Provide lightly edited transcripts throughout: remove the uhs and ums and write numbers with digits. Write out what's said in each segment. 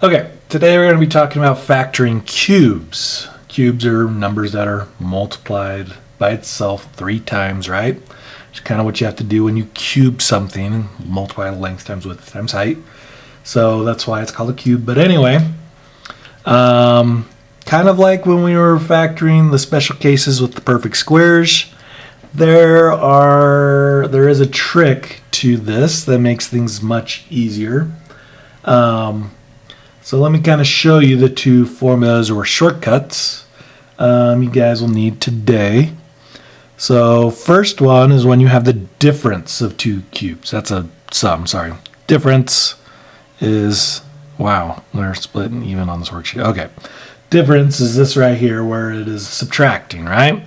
Okay, today we're going to be talking about factoring cubes. Cubes are numbers that are multiplied by itself 3 times, right? It's kind of what you have to do when you cube something, multiply length times width times height. So that's why it's called a cube. But anyway, kind of like when we were factoring the special cases with the perfect squares, there is a trick to this that makes things much easier. So let me kind of show you the 2 formulas or shortcuts you guys will need today. So first one is when you have the difference of 2 cubes. That's a sum, sorry. Difference is, wow, they're splitting even on this worksheet. Okay, difference is this right here where it is subtracting, right?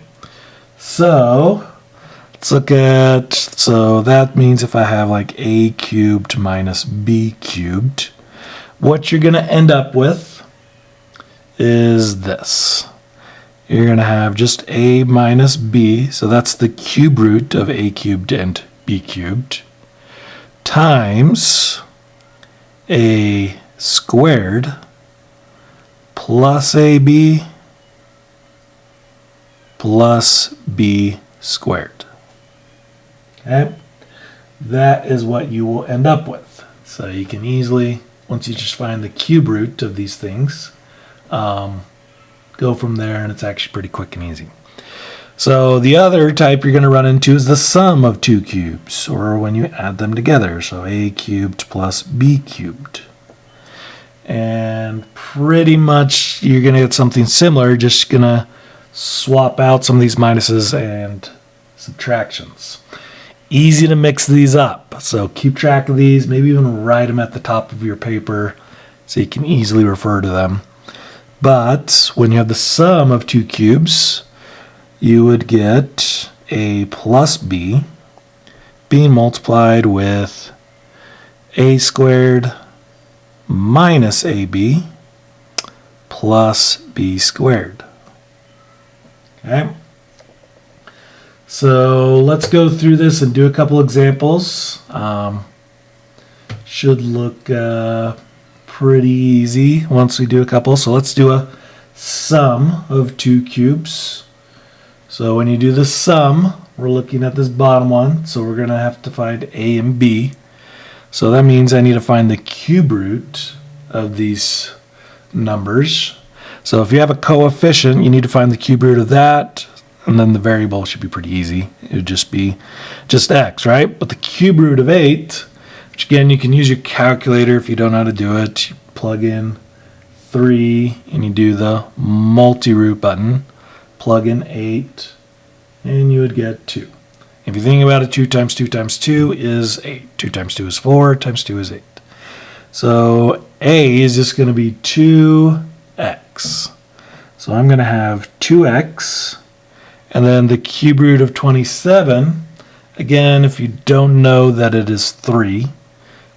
So let's look at, so that means if I have like a cubed minus b cubed, what you're going to end up with is this. You're going to have just a minus b, so that's the cube root of a cubed and b cubed, times a squared plus ab plus b squared. Okay? That is what you will end up with. So you can easily, once you just find the cube root of these things, go from there, and it's actually pretty quick and easy. So the other type you're going to run into is the sum of 2 cubes, or when you add them together. So a cubed plus b cubed. And pretty much you're going to get something similar, just going to swap out some of these minuses and subtractions. Easy to mix these up, so keep track of these, maybe even write them at the top of your paper so you can easily refer to them. But when you have the sum of 2 cubes, you would get a plus b being multiplied with a squared minus ab plus b squared. Okay? So let's go through this and do a couple examples. Should look pretty easy once we do a couple. So let's do a sum of 2 cubes. So when you do the sum, we're looking at this bottom one. So we're going to have to find a and b. So that means I need to find the cube root of these numbers. So if you have a coefficient, you need to find the cube root of that. And then the variable should be pretty easy. It would just be just x, right? But the cube root of 8, which again, you can use your calculator if you don't know how to do it. You plug in 3 and you do the multi-root button. Plug in 8 and you would get 2. If you think about it, 2 times 2 times 2 is 8. 2 times 2 is 4, times 2 is 8. So a is just going to be 2x. So I'm going to have 2x. And then the cube root of 27, again, if you don't know that it is 3,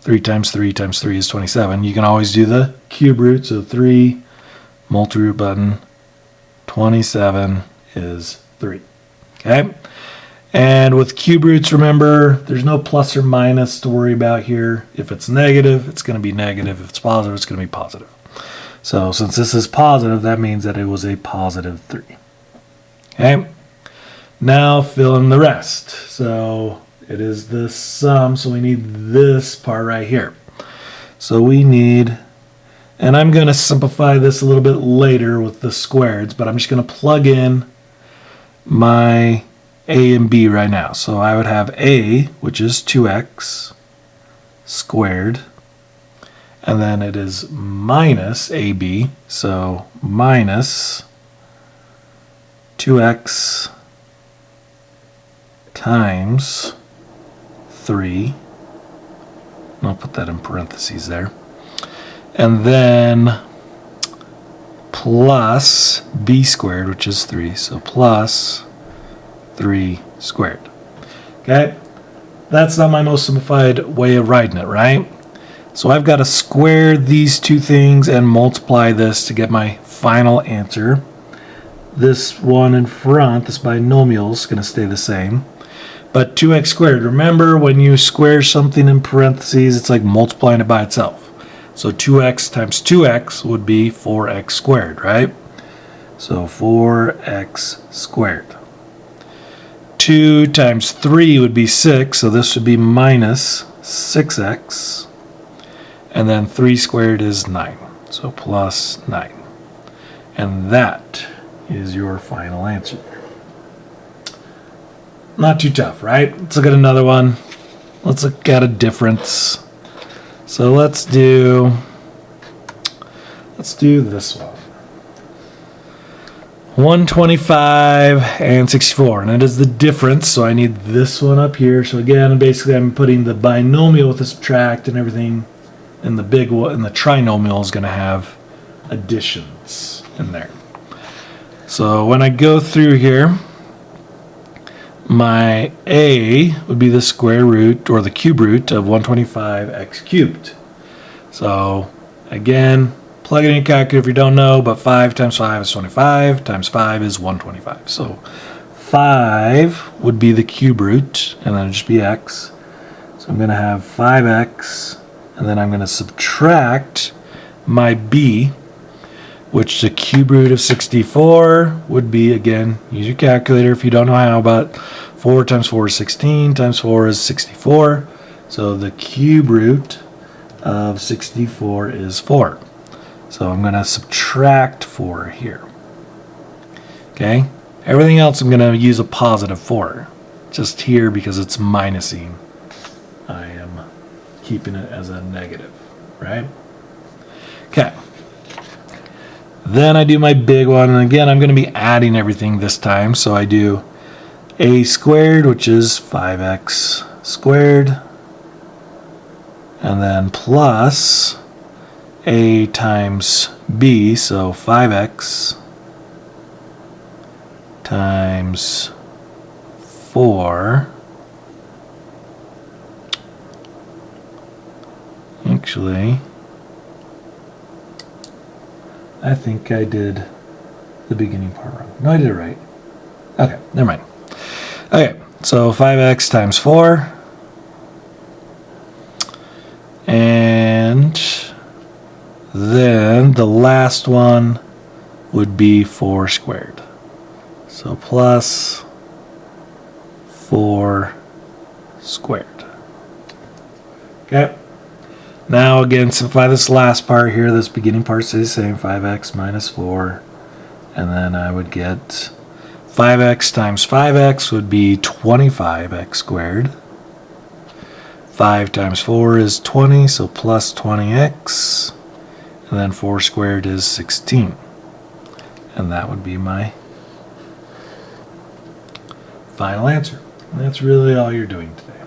3 times 3 times 3 is 27, you can always do the cube root. So 3, multi-root button, 27 is 3. Okay? And with cube roots, remember, there's no plus or minus to worry about here. If it's negative, it's going to be negative. If it's positive, it's going to be positive. So since this is positive, that means that it was a positive 3. Okay? Now fill in the rest. So it is the sum, so we need this part right here. So we need, and I'm going to simplify this a little bit later with the squareds, but I'm just going to plug in my a and b right now. So I would have a, which is 2x squared, and then it is minus ab, so minus 2x times 3, and I'll put that in parentheses there, and then plus b squared, which is 3, so plus 3 squared. Okay, that's not my most simplified way of writing it, right? So I've got to square these 2 things and multiply this to get my final answer. This one in front, this binomial, is going to stay the same. But 2x squared, remember when you square something in parentheses, it's like multiplying it by itself. So 2x times 2x would be 4x squared, right? So 4x squared. 2 times 3 would be 6, so this would be minus 6x. And then 3 squared is 9, so plus 9. And that is your final answer. Not too tough, right? Let's look at another one. Let's look at a difference. So let's do this one. 125 and 64, and it is the difference, so I need this one up here. So again, basically I'm putting the binomial with the subtract and everything, and the big one, and the trinomial is going to have additions in there. So when I go through here, my a would be the square root or the cube root of 125x cubed. So again, plug it in your calculator if you don't know, but 5 times 5 is 25, times 5 is 125. So 5 would be the cube root, and then it'd just be x. So I'm going to have 5x, and then I'm going to subtract my b, which the cube root of 64 would be, again, use your calculator if you don't know how, but 4 times 4 is 16, times 4 is 64. So the cube root of 64 is 4. So I'm going to subtract 4 here. Okay? Everything else I'm going to use a positive 4. Just here, because it's minusing, I am keeping it as a negative, right? Okay. Then I do my big one, and again I'm going to be adding everything this time. So I do a squared, which is 5x squared, and then plus a times b, so 5x times 4. Actually, I think I did the beginning part wrong. No, I did it right. Okay, never mind. Okay, so 5x times 4. And then the last one would be 4 squared. So plus 4 squared. Okay. Now again, simplify this last part here. This beginning part stays the same, 5x minus 4. And then I would get 5x times 5x would be 25x squared. 5 times 4 is 20, so plus 20x. And then 4 squared is 16. And that would be my final answer. And that's really all you're doing today.